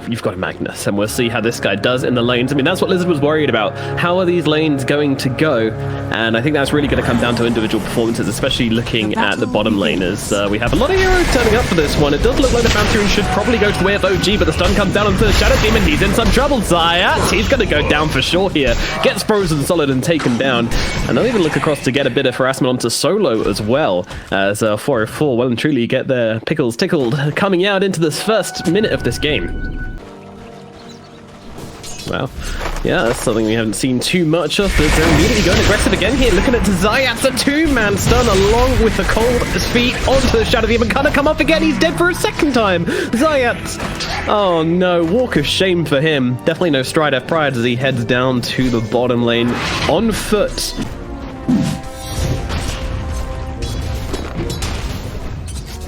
you've got a Magnus, and we'll see how this guy does in the lanes. I mean, that's what Lizard was worried about. How are these lanes going to go? And I think that's really going to come down to individual performances, especially looking at the bottom lane, as we have a lot of heroes turning up for this one. It does look like the Pantheon should probably go to the way of OG, but the stun comes down onto the Shadow Demon. He's in some trouble. Zayat, he's going to go down for sure here. Gets frozen solid and taken down. And they'll even look across to get a bit of harassment onto Solo as well, as 404 well and truly get their pickles tickled coming out into this first minute of this game. Wow. Yeah, that's something we haven't seen too much of, but they're immediately going aggressive again here. Looking at Zayat's a two-man stun along with the cold feet onto the Shadow Demon. Can't come up again. He's dead for a second time. Zayat. Oh no, walk of shame for him. Definitely no stride of pride as he heads down to the bottom lane on foot.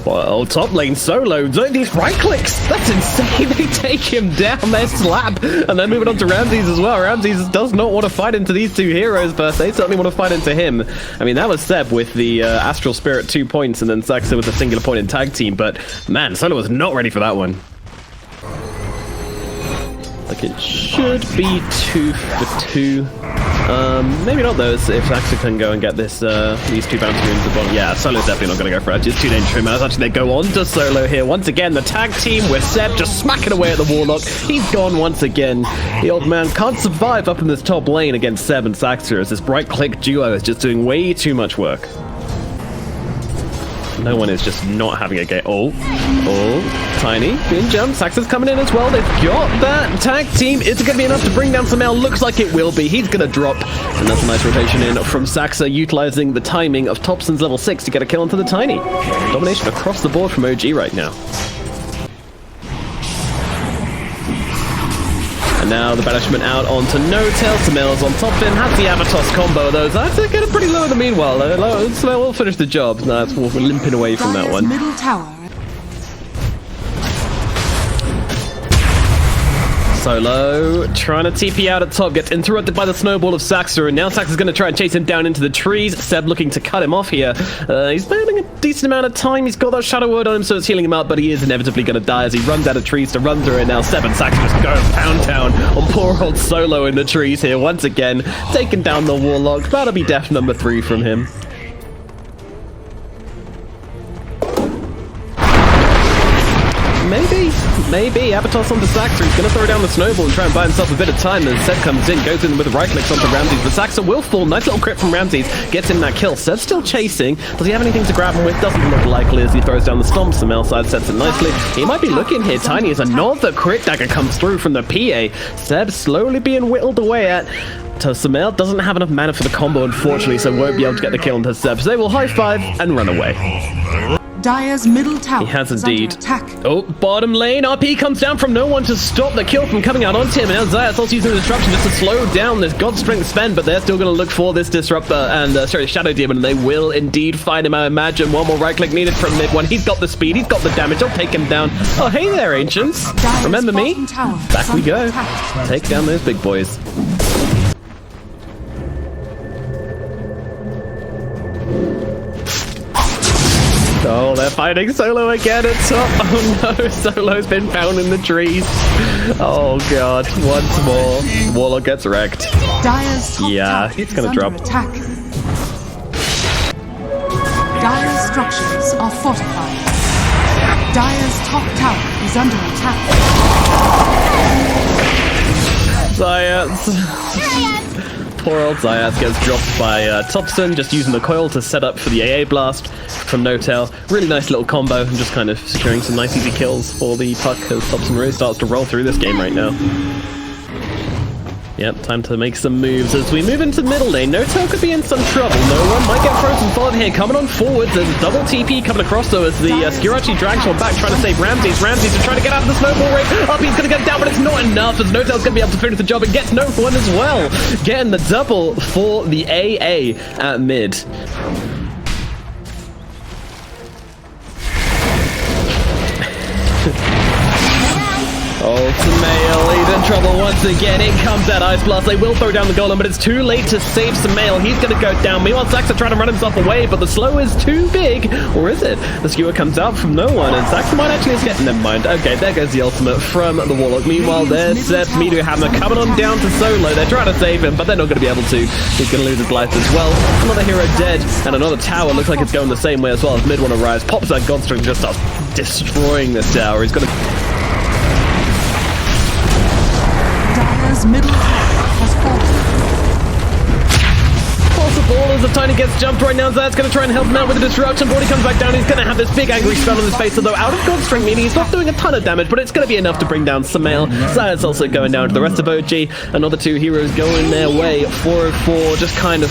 Well, top lane Solo, these right clicks, that's insane. They take him down, they slap, and then moving on to Ramses as well. Ramses does not want to fight into these two heroes, but they certainly want to fight into him. I mean, that was Seb with the Astral Spirit 2 points, and then Saxa with a singular point in tag team, but man, Solo was not ready for that one. Like, it should be 2 for 2. Maybe not those, if Saxa can go and get this these two bounty runes at the bottom. Yeah, Solo's definitely not going to go for it. It's too dangerous for him. As actually they go on to Solo here. Once again, the tag team with Seb just smacking away at the Warlock. He's gone once again. The old man can't survive up in this top lane against Seb and Saxa, as this right click duo is just doing way too much work. No one is just not having a game. Oh, Tiny, being jumped. Saxa's coming in as well. They've got that tag team. Is it going to be enough to bring down Samel? Looks like it will be. He's going to drop. And that's a nice rotation in from Saxa, utilizing the timing of Thompson's level 6 to get a kill onto the Tiny. Domination across the board from OG right now. And now the banishment out onto No-Tail. Samel's on top of him. Has the Avatos combo, though. That's getting pretty low in the meanwhile. Samel will finish the job. No, we're limping away from that one. Middle tower. Solo trying to TP out at top, gets interrupted by the snowball of Saxa, and now Saxa's going to try and chase him down into the trees. Seb looking to cut him off here. He's burning a decent amount of time. He's got that Shadow Word on him, so it's healing him up, but he is inevitably going to die as he runs out of trees to run through it. Now Seb and Saxa just go pound town on poor old Solo in the trees here once again, taking down the Warlock. That'll be death number 3 from him. Maybe. Avatos onto Saxa. He's going to throw down the snowball and try and buy himself a bit of time. Then Seb comes in, goes in with the right clicks onto Ramses. But Saxa will fall. Nice little crit from Ramses. Gets him that kill. Seb's still chasing. Does he have anything to grab him with? Doesn't look likely as he throws down the stomp. Samel side sets it nicely. He might be looking here. Tiny as another crit dagger comes through from the PA. Seb slowly being whittled away at. Samel doesn't have enough mana for the combo, unfortunately, so won't be able to get the kill onto Seb. So they will high five and run away. Dire's middle tower. He has indeed. Oh, bottom lane. RP comes down from no one to stop the kill from coming out onto him. And now Zayat's also using the disruption just to slow down this God Strength spend, but they're still going to look for this disruptor and, Shadow Demon, and they will indeed find him. I imagine one more right click needed from mid one. He's got the speed, he's got the damage. I'll take him down. Oh, hey there, Ancients. Remember me? Back we go. Take down those big boys. Oh, they're fighting Solo again at top. Oh no, Solo's been found in the trees. Oh god, once more. Warlock gets wrecked. Yeah, he's gonna drop. Attack. Dire's structures are fortified. Dire's top tower is under attack. Zayat. Poor old Zayat gets dropped by Thompson, just using the coil to set up for the AA blast from No-Tail. Really nice little combo, and just kind of securing some nice easy kills for the puck as Thompson really starts to roll through this game right now. Yep, time to make some moves as we move into middle lane. No-Tail could be in some trouble. No one might get frozen solid here. Coming on forward, there's double TP coming across though as the Skirachi drags one back, trying to save Ramses. Ramses is trying to get out of the snowball rate. Up, he's going to get down, but it's not enough as No-Tail's going to be able to finish the job and gets no one as well. Getting the double for the AA at mid. Oh Samael, he's in trouble once again. In comes that Ice Blast. They will throw down the golem, but it's too late to save Samael. He's going to go down. Meanwhile, Saxa trying to run himself away, but the slow is too big. Or is it? The skewer comes out from no one, and Saxa might actually escape. Never mind. Okay, there goes the ultimate from the Warlock. Meanwhile, there's Seth Meteor Hammer coming on down to Solo. They're trying to save him, but they're not going to be able to. He's going to lose his life as well. Another hero dead, and another tower looks like it's going the same way as well as Mid one arrives. Pops that Godstring, just starts destroying this tower. He's going to... Dire's middle tower has fallen. Ballers of Tiny gets jumped right now. That's going to try and help him out with the disruption. Before he comes back down, he's going to have this big angry spell on his face, although out of God's strength, meaning he's not doing a ton of damage, but it's going to be enough to bring down Samael. Zayat's also going down to the rest of OG. Another two heroes going their way. 404 just kind of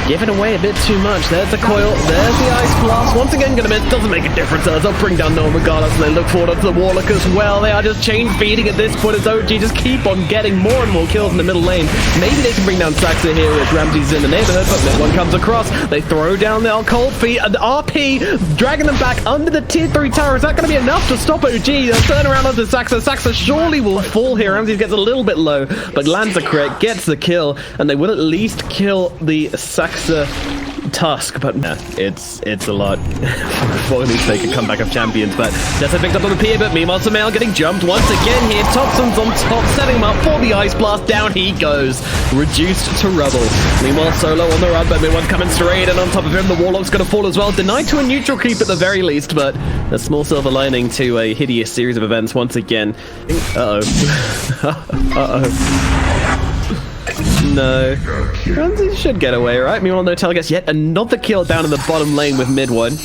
giving away a bit too much. There's the coil, there's the Ice Blast. Once again gonna miss, doesn't make a difference as they'll bring down no one regardless, and they look forward to the Warlock as well. They are just chain feeding at this point as OG just keep on getting more and more kills in the middle lane. Maybe they can bring down Saxa here if Ramsey's in the neighborhood, but no one comes across. They throw down their cold feet and the RP, dragging them back under the tier 3 tower. Is that gonna be enough to stop OG? They'll turn around onto Saxa. Saxa surely will fall here. Ramsey gets a little bit low, but lands a crit, gets the kill, and they will at least kill the Saxa Tusk, but nah, it's a lot for these take a comeback of champions. But Dessa picked up on the pier, but meanwhile Samael getting jumped once again here. Thompson's on top, setting him up for the Ice Blast. Down he goes, reduced to rubble. Meanwhile Solo on the run, but Midone coming straight, and on top of him the Warlock's gonna fall as well, denied to a neutral creep at the very least, but a small silver lining to a hideous series of events once again. No. Ramsey should get away, right? Meanwhile, no gets yet another kill down in the bottom lane with Midone.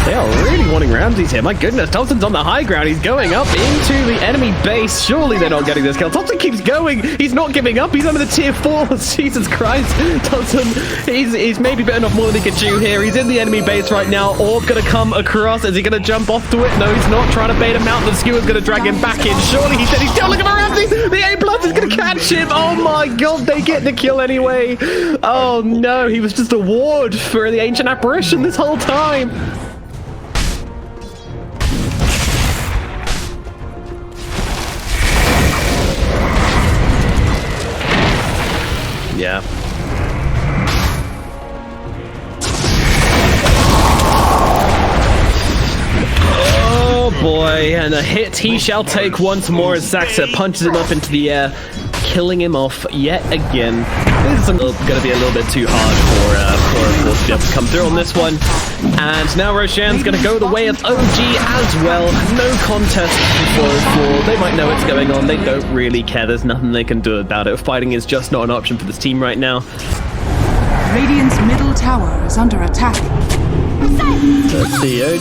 They are really wanting Ramses here. My goodness, Thompson's on the high ground. He's going up into the enemy base. Surely they're not getting this kill. Thompson keeps going. He's not giving up. He's under the tier 4. Jesus Christ. Thompson, he's maybe bitten off more than he could chew here. He's in the enemy base right now. Orb gonna come across. Is he gonna jump off to it? No, he's not. Trying to bait him out. The skewer's gonna drag him back in. Surely he said he's still looking for Ramsey. The A+ is gonna catch him. Oh my god, they get the kill anyway. Oh no, he was just a ward for the ancient apparition this whole time. Yeah. Oh boy, and a hit he shall take once more as Saxa punches him up into the air, killing him off yet again. This is going to be a little bit too hard for Force to be able to come through on this one. And now Roshan's going to go the way of OG as well. No contest for 404. They might know what's going on. They don't really care. There's nothing they can do about it. Fighting is just not an option for this team right now. Radiant's middle tower is under attack. Let's see, OG.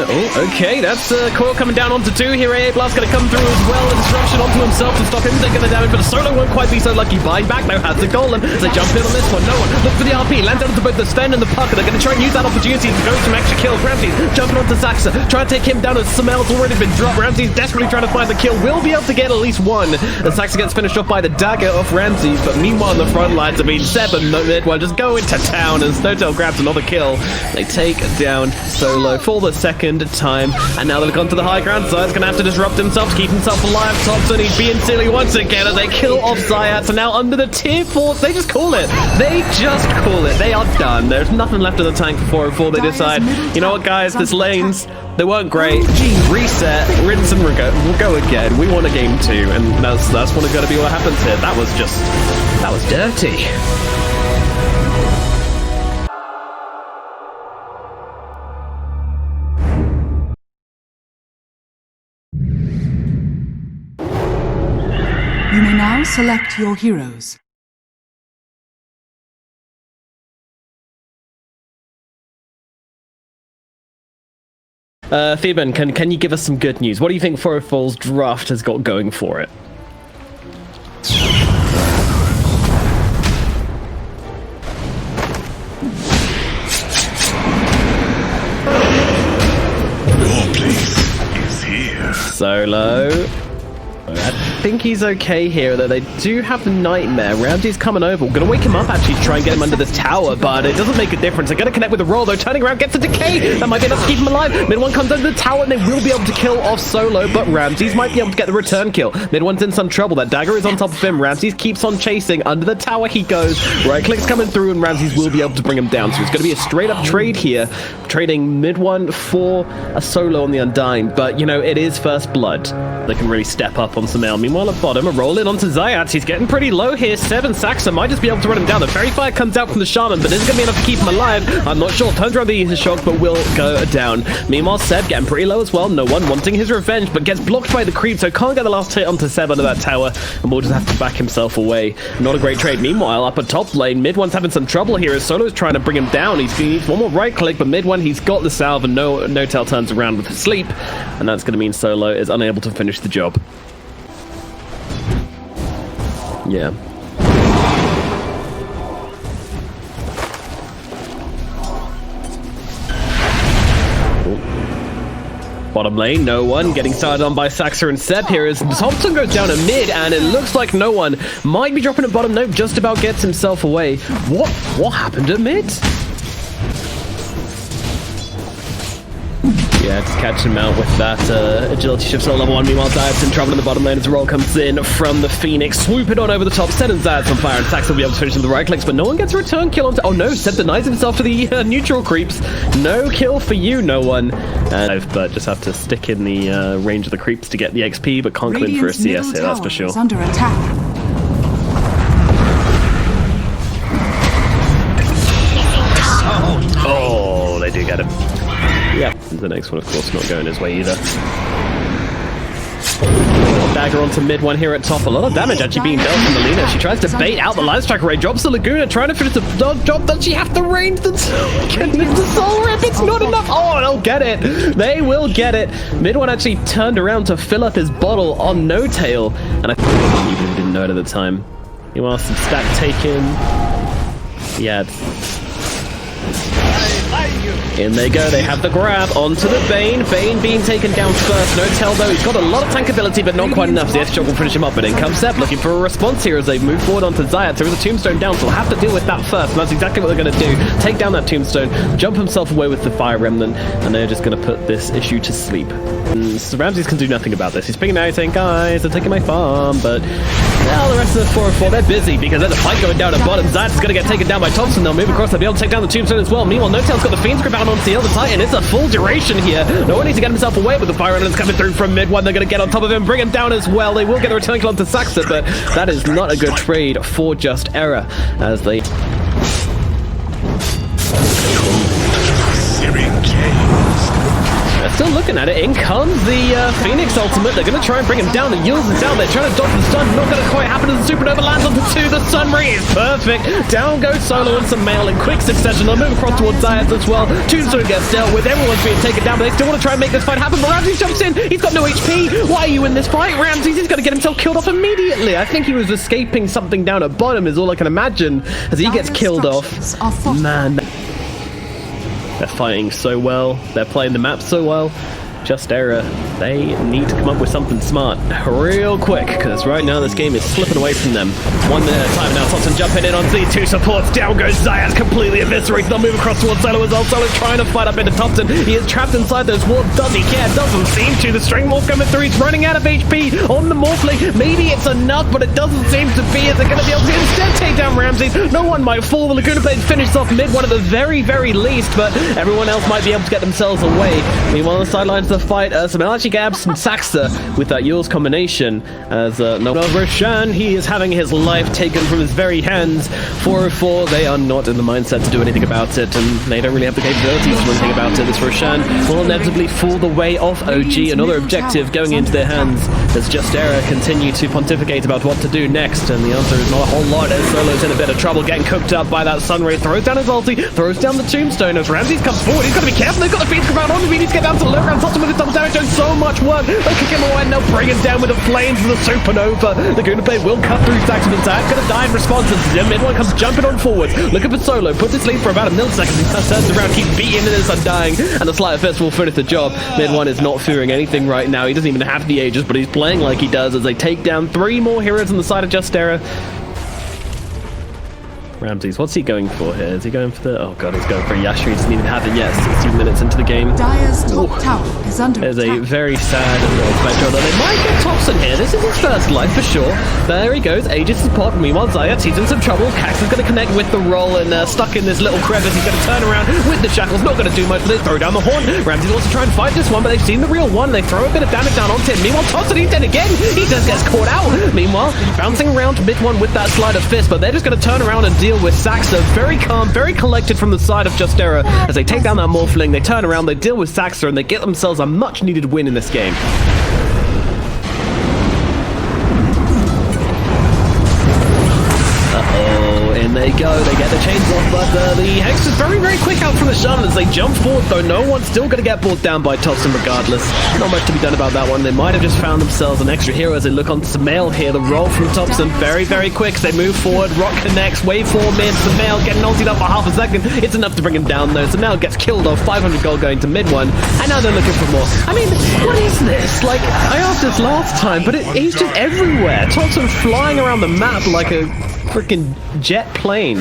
Oh, okay, that's Coil coming down onto 2 here. AA Blast gonna come through as well. A disruption onto himself to stop him taking the damage, but the Solo won't quite be so lucky. Buying back now has the golem. As they jump in on this one, no one. Look for the RP. Lands onto both the Sten and the Puck. They're gonna try and use that opportunity to go some extra kills. Ramsey's jumping onto Saxa, trying to take him down as Samael's already been dropped. Ramsey's desperately trying to find the kill. Will be able to get at least one. As Saxa gets finished off by the dagger of Ramsey's, but meanwhile the front lines have been 7. Midone just go into town as Snowtail grabs another kill. They take down Solo for the second time, and now they've gone to the high ground. Zayat's gonna have to disrupt himself to keep himself alive. Thompson, he's being silly once again as they kill off Zayat. So now under the tier 4, they just call it. They just call it. They are done. There's nothing left in the tank for 404. They decide, you know what, guys, this lanes, they weren't great. Reset, rinse and we'll go again. We want a game 2, and that's what is going to be what happens here. That was dirty. You may now select your heroes. Theben, can you give us some good news? What do you think 404's draft has got going for it? Your place is here. Solo. think he's okay here, though they do have the Nightmare. Ramsey's coming over. We're going to wake him up, actually, try and get him under the tower, but it doesn't make a difference. They're going to connect with the roll, though. Turning around, gets a decay. That might be enough to keep him alive. Mid one comes under the tower, and they will be able to kill off Solo, but Ramses might be able to get the return kill. Mid one's in some trouble. That dagger is on top of him. Ramses keeps on chasing. Under the tower he goes. Right click's coming through, and Ramses will be able to bring him down. So it's going to be a straight-up trade here. Trading mid one for a Solo on the Undying, but, you know, it is first blood. They can really step up on Sumail. Meanwhile, at bottom, a roll in onto Zayat. He's getting pretty low here. 7 Saxa might just be able to run him down. The Fairy Fire comes out from the Shaman, but isn't going to be enough to keep him alive. I'm not sure. Turns around the Ether Shock, but will go down. Meanwhile, Seb getting pretty low as well. No one wanting his revenge, but gets blocked by the creep, so can't get the last hit onto Seb under that tower, and will just have to back himself away. Not a great trade. Meanwhile, up at top lane, mid one's having some trouble here as Solo's trying to bring him down. He needs one more right click, but mid one, he's got the salve, and no tail turns around with sleep, and that's going to mean Solo is unable to finish the job. Yeah. Bottom lane, no one. Getting started on by Saxa and Seb here as Thompson goes down a mid, and it looks like no one might be dropping at bottom. Nope, just about gets himself away. What happened at mid? Yeah, just catch him out with that agility shift on level 1. Meanwhile, Zayat's in trouble in the bottom lane as the roll comes in from the Phoenix. Swoop it on over the top, setting Zayat on fire, and Sax will be able to finish with the right clicks, but no one gets a return kill onto... Oh no, Seb denies himself to the neutral creeps. No kill for you, no one. But just have to stick in the range of the creeps to get the XP, but can't come in for a CS here, that's for sure. Is under attack. Oh, they do get him. Yeah, the next one, of course, not going his way either. Dagger onto mid one here at top. A lot of damage actually being dealt from Melina. She tries to bait out the Life Striker Ray, drops the Laguna, trying to finish the job. Does she have the range? That's getting into Soul Rip. It's not enough. Oh, they'll get it. They will get it. Mid one actually turned around to fill up his bottle on No Tail, and I even didn't know it at the time. Meanwhile, some stack taken. Yeah. In they go, they have the grab onto the Bane. Bane being taken down first. No Tail though, he's got a lot of tank ability, but not quite enough. The S-Shock will finish him up, but in comes Seb looking for a response here as they move forward onto Zayat. There is a tombstone down, so we'll have to deal with that first, and that's exactly what they're going to do. Take down that tombstone, jump himself away with the Fire Remnant, and they're just going to put this issue to sleep. So Ramses can do nothing about this. He's picking out saying, guys, they're taking my farm, but well, the rest of the 4-4, they're busy because there's a fight going down at bottom. Zayat's going to get taken down by Thompson. They'll move across, they'll be able to take down the tombstone as well. Meanwhile, No Tail's got the Fiend's grip out onto the other Titan. It's a full duration here. No one needs to get himself away with the Fire Remnants coming through from mid one. They're going to get on top of him, bring him down as well. They will get a return kill onto Saxa, but that is not a good trade for Just Error as they... They're still looking at it. In comes the Phoenix ultimate. They're going to try and bring him down. The Yules is down. They're trying to dodge the stun. Not going to quite happen as the Supernova lands onto 2. The Sun Ray is perfect. Down goes Solo and some mail in quick succession. They'll move across towards Zayat as well. Tombstone gets dealt with. Everyone's being taken down, but they still want to try and make this fight happen. But Ramses jumps in. He's got no HP. Why are you in this fight, Ramses? He's going to get himself killed off immediately. I think he was escaping something down at bottom is all I can imagine as he gets killed off. Man. They're fighting so well. They're playing the map so well. Just Error. They need to come up with something smart real quick, because right now this game is slipping away from them. 1 minute at a time now. Thompson jumping in on Z2 supports. Down goes Zayat, completely eviscerated. They'll move across towards Solo as well. Solo trying to fight up into Thompson. He is trapped inside those walls. Does he care? Doesn't seem to. The String Morph coming through. He's running out of HP on the Morphling. Maybe it's enough, but it doesn't seem to be. Is it going to be able to instead take down Ramses? No one might fall. The Laguna Blade finishes off mid one at the very, very least, but everyone else might be able to get themselves away. Meanwhile, on the sidelines of the fight, Sumail actually grabs some Saxa with that Yules combination as Roshan, he is having his life taken from his very hands. 404, they are not in the mindset to do anything about it, and they don't really have the capabilities to do anything about it. This Roshan will inevitably fall the way of OG. Another objective going into their hands as Just Error continue to pontificate about what to do next, and the answer is not a whole lot as Solo's in a bit of trouble getting cooked up by that Sunray. Throws down his ulti, throws down the tombstone as Ramses comes forward. He's got to be careful. They've got the feed around on him. He needs to get down to the low ground. with the double damage, doing so much work. They kick him away and they'll bring him down with the flames and the supernova. The Guna Blade will cut through Saxon, and Zayat's gonna die in response as the mid one comes jumping on forward. Looking for Solo, put this lead for about a millisecond. He turns around, keep beating in this undying, and the Sleight of Fist will finish the job. Mid one is not fearing anything right now. He doesn't even have the Aegis, but he's playing like he does as they take down 3 more heroes on the side of Justera. Ramses, what's he going for here? Is he going for the... Oh god, he's going for a Yasha. He doesn't even have it yet. 16 minutes into the game. Dire's top tower is under There's attack. a very sad little Spectre, although they might get Thompson here. This is his first life for sure. There he goes. Aegis is popped. Meanwhile, Zayat, he's in some trouble. Cax is going to connect with the roll and stuck in this little crevice. He's going to turn around with the shackles. Not going to do much for this. Throw down the horn. Ramses wants to try and fight this one, but they've seen the real one. They throw a bit of damage down onto him. Meanwhile, Thompson, he's dead again. He just gets caught out. Meanwhile, bouncing around mid one with that Sleight of Fist, but they're just going to turn around and deal with Saxa. Very calm, very collected from the side of Justera as they take down that Morphling. They turn around, they deal with Saxa, and they get themselves a much-needed win in this game. In they go, they get the chains off, but the Hex is very, very quick out from the Shaman as they jump forward, though no one's still going to get brought down by Thompson regardless. Not much to be done about that one. They might have just found themselves an extra hero as they look on Samael here. The roll from Thompson, very, very quick as they move forward. Rock connects, wave 4 mid, Samael getting ultied up for half a second. It's enough to bring him down though. Samael gets killed off, 500 gold going to mid one, and now they're looking for more. I mean, what is this? Like, I asked this last time, but he's just everywhere. Thompson flying around the map like a freaking jet plane.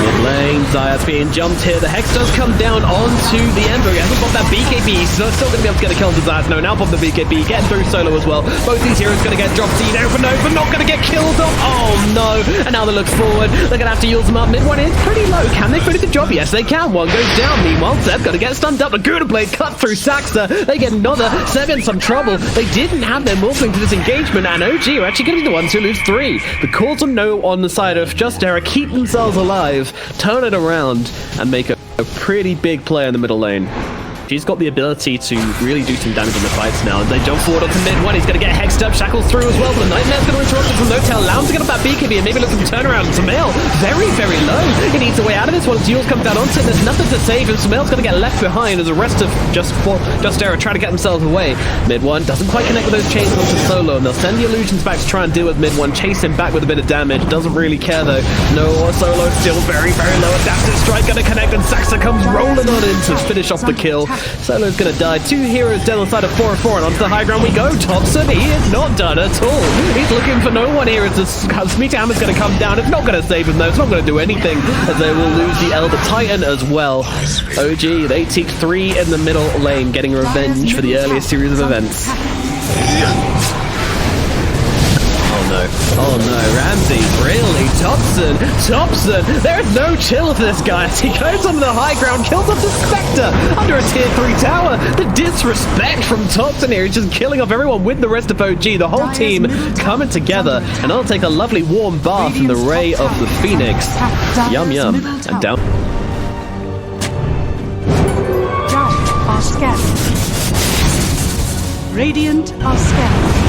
Mid lane, Zayat's being jumped here. The Hex does come down onto the Ember. He hasn't popped that BKB, so still going to be able to get a kill to Zayat. No, now pop the BKB, getting through Solo as well. Both these heroes going to get dropped. Seed over, no, but not going to get killed off. Oh no! And now they look forward. They're going to have to use them up. Mid one is pretty low. Can they finish the job? Yes, they can. One goes down. Meanwhile, Zeb got to get stunned up. The Guna Blade cut through Saxa. They get another. Zeb in some trouble. They didn't have their Morphling to this engagement, and OG are actually going to be the ones who lose 3. The calls on no on the side of Justera keep themselves alive, turn it around, and make a pretty big play in the middle lane. She's got the ability to really do some damage on the fights now. And they jump forward onto mid one. He's going to get hexed up, shackles through as well. But the Nightmare's going to interrupt him from no tail. Allow him to get up that BKB and maybe look to turn around. Samael, very, very low. He needs a way out of this one. Jules comes down onto it. There's nothing to save him. Samael's going to get left behind as the rest of Justera try to get themselves away. Mid one doesn't quite connect with those chains onto Solo. And they'll send the illusions back to try and deal with mid one. Chase him back with a bit of damage. Doesn't really care though. No, Solo still very, very low. Adaptive strike going to connect and Saxa comes rolling on in to finish off the kill. Solo's going to die. 2 heroes down the side of 4 and 4, and onto the high ground we go. Thompson, he is not done at all. He's looking for no one here as the Smeeta Hammer's going to come down. It's not going to save him though. It's not going to do anything as they will lose the Elder Titan as well. OG, they take 3 in the middle lane, getting revenge for the earlier series of events. Oh no, Ramsey, really? Thompson, there is no chill for this guy as he goes onto the high ground, kills off the Spectre under a tier 3 tower. The disrespect from Thompson here is just killing off everyone with the rest of OG. The whole team coming together, and I'll take a lovely warm bath in the ray of the Phoenix. Yum yum, and down. Dire are scattered. Radiant are scattered.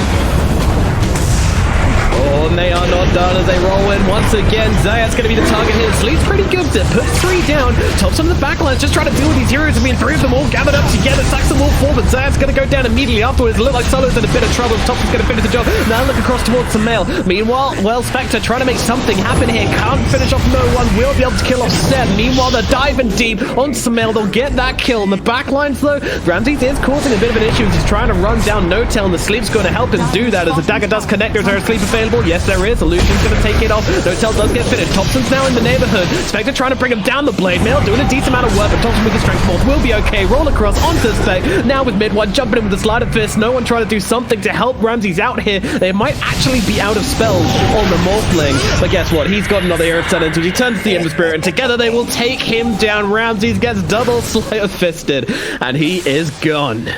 Oh, and they are not done as they roll in once again. Zayat's going to be the target here. Sleep's pretty good to put 3 down. Thompson on the backlines just trying to deal with these heroes. I mean, 3 of them all gathered up together. Saxon will fall, but Zayat's going to go down immediately afterwards. It looks like Solo's in a bit of trouble. Thompson's going to finish the job. Now look across towards Samael. Meanwhile, Spectre trying to make something happen here. Can't finish off no one. Will be able to kill off Seb. Meanwhile, they're diving deep on Samael. They'll get that kill. On the backlines, though, Ramses is causing a bit of an issue. He's trying to run down No Tail, and the Sleep's going to help him do that as the dagger does connect. Is there a Sleep available? Yes, there is. Illusion's going to take it off. No Tail does get finished. Thompson's now in the neighborhood. Spectre trying to bring him down the blade mail, doing a decent amount of work, but Thompson with the strength force will be okay. Roll across onto Spec. Now with mid one, jumping in with the Sleight of Fist. No one trying to do something to help Ramses out here. They might actually be out of spells on the Morphling. But guess what? He's got another hero to turn into. He turns to the Ember Spirit, and together they will take him down. Ramses gets double Sleight of Fisted, and he is gone.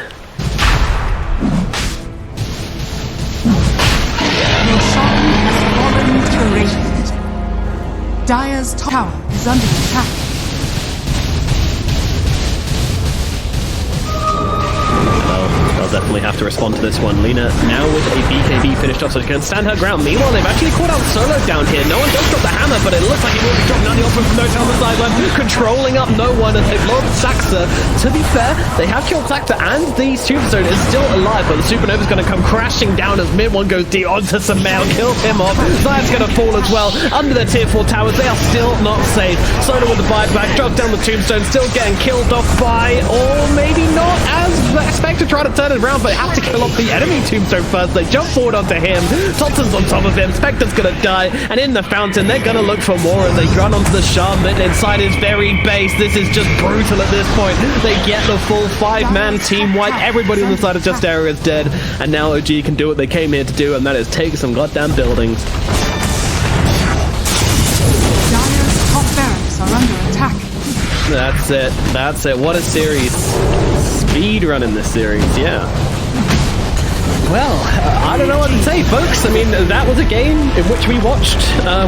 Dire's tower is under attack. They'll definitely definitely have to respond to this one. Lena now with a BKB finished off, so she can stand her ground. Meanwhile, they've actually caught out Solo down here. No one does drop the hammer, but it looks like he will be dropping down the offer from Nota on the sideline, controlling up no one as they've lost Saxa. To be fair, they have killed Saxa and the Superstone is still alive, but the Supernova's going to come crashing down as Mid-1 goes deep onto Samael, kills him off. Zion's going to fall as well. Under the tier 4 towers, they are still not safe. Solo with the buyback, drops down the Tombstone, still getting killed off by, or maybe not, as Spectre try to turn it around, but have to kill off the enemy Tombstone first. They jump forward onto him. Thompson's on top of him. Spectre's going to die, and in the fountain, they're going to look for more as they run onto the Shaman inside his very base. This is just brutal at this point. They get the full 5-man team wipe. Everybody on the side of Just Area is dead, and now OG can do what they came here to do, and that is take some goddamn buildings. Dire's top barracks are under attack. That's it. That's it. What a series. Speed running this series, yeah. Well, I don't know what to say, folks. I mean, that was a game in which we watched,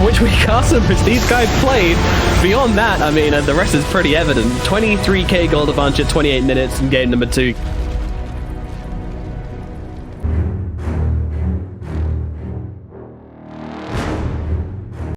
which we cast, in which these guys played. Beyond that, I mean, the rest is pretty evident. 23k gold advantage at 28 minutes in game number 2.